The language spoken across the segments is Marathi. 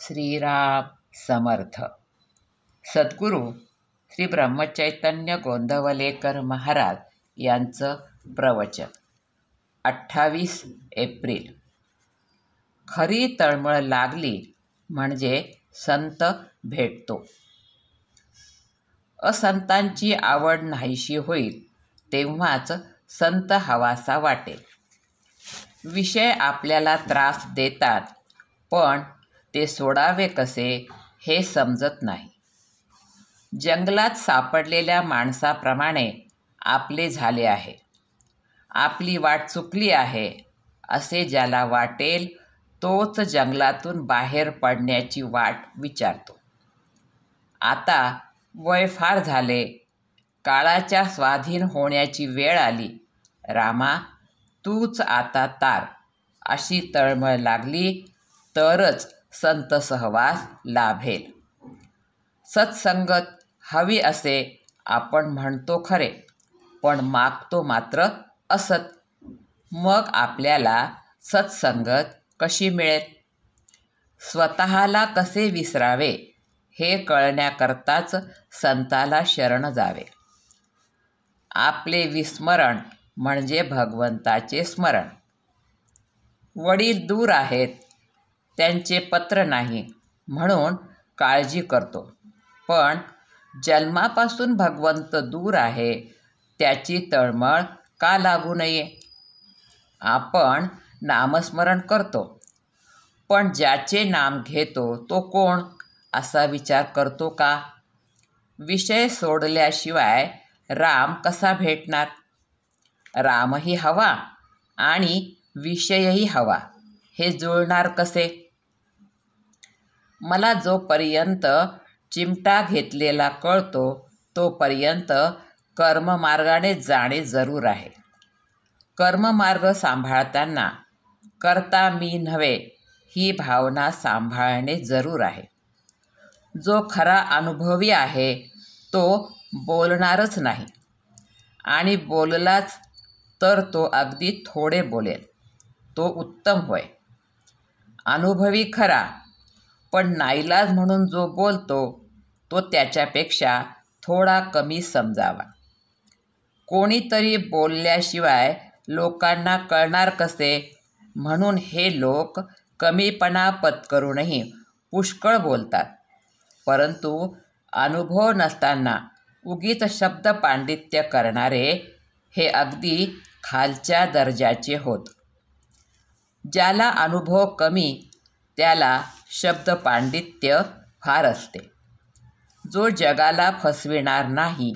श्रीराम समर्थ. सद्गुरू श्री ब्रह्मचैतन्य गोंदवलेकर महाराज यांचं प्रवचन. 28 एप्रिल. खरी तळमळ लागली म्हणजे संत भेटतो. असंतांची आवड नाहीशी होईल तेव्हाच संत हवासा वाटेल. विषय आपल्याला त्रास देतात, पण ते सोडावे कसे हे समजत नाही. जंगलात सापडलेल्या माणसाप्रमाणे आपले झाले आहे. आपली वाट चुकली आहे असे ज्याला वाटेल तोच जंगलातून बाहेर पडण्याची वाट विचारतो. आता वय फार झाले, काळाच्या स्वाधीन होण्याची वेळ आली. रामा, तूच आता तार, अशी तळमळ लागली तरच संत सहवास लाभेल. सत्संगत हवी असे आपण म्हणतो खरे, पण मागतो मात्र असत. मग आपल्याला सत्संगत कशी मिळेल? स्वतःला कसे विसरावे हे कळण्याकरताच संताला शरण जावे. आपले विस्मरण म्हणजे भगवंताचे स्मरण. वडील दूर आहेत, त्यांचे पत्र नाही म्हणून काळजी करतो, पण जन्मापासून भगवंत दूर आहे त्याची तळमळ का लागू नये? आपण नामस्मरण करतो, पण ज्याचे नाम घेतो तो कोण असा विचार करतो का? विषय सोडल्याशिवाय राम कसा भेटणार? रामही हवा आणि विषयही हवा, हे जुळणार कसे? मला जोपर्यंत चिमटा घेतलेला कळतो तोपर्यंत कर्ममार्गाने जाणे जरूर आहे. कर्ममार्ग सांभाळताना करता मी नव्हे ही भावना सांभाळणे जरूर आहे. जो खरा अनुभवी आहे तो बोलणारच नाही, आणि बोललाच तर तो अगदी थोडे बोलेल, तो उत्तम होय. अनुभवी खरा, पण नाईलाज म्हणून जो बोलतो तो त्याच्यापेक्षा थोडा कमी समजावा. कोणीतरी बोलल्याशिवाय लोकांना कळणार कसे, म्हणून हे लोक कमीपणा पत्करूनही पुष्कळ बोलतात, परंतु अनुभव नसताना उगीच शब्द पांडित्य करणारे हे अगदी खालच्या दर्जाचे होत. ज्याला अनुभव कमी त्याला शब्द पांडित्य फार असते. जो जगाला फसविणार नाही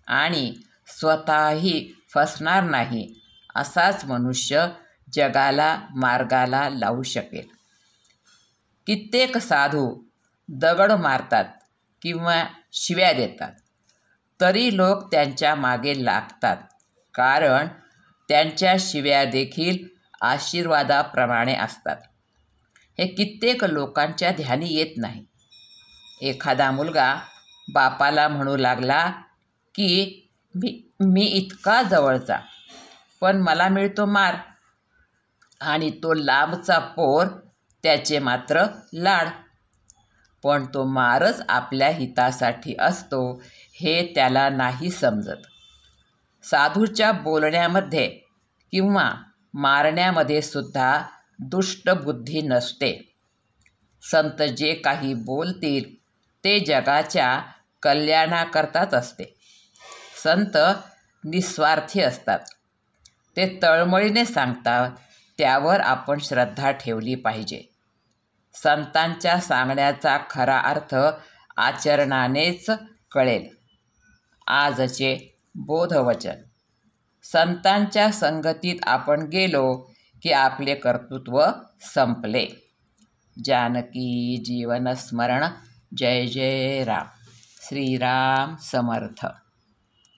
आणि स्वतःही फसणार नाही असाच मनुष्य जगाला मार्गाला लावू शकेल. कित्येक साधू दगड मारतात किंवा शिव्या देतात, तरी लोक त्यांच्या मागे लागतात, कारण त्यांच्या शिव्या देखील आशीर्वादाप्रमाणे असतात. हे कित्येक लोकांच्या ध्यानी येत नाही. एखादा मुलगा बापाला म्हणू लागला की मी इतका जवळचा, पण मला मिळतो मार, आणि तो लांबचा पोर त्याचे मात्र लाड. पण तो मारच आपल्या हितासाठी असतो हे त्याला नाही समजत. साधूच्या बोलण्यामध्ये किंवा मारण्यामध्ये सुद्धा दुष्ट बुद्धी नसते. संत जे काही बोलतील ते जगाच्या कल्याणाकरताच असते. संत निस्वार्थी असतात, ते तळमळीने सांगतात, त्यावर आपण श्रद्धा ठेवली पाहिजे. संतांच्या सांगण्याचा खरा अर्थ आचरणानेच कळेल. आजचे बोधवचन. संतांच्या संगतीत आपण गेलो की आपले कर्तृत्व संपले. जानकी जीवन स्मरण. जय जय राम. श्रीराम समर्थ.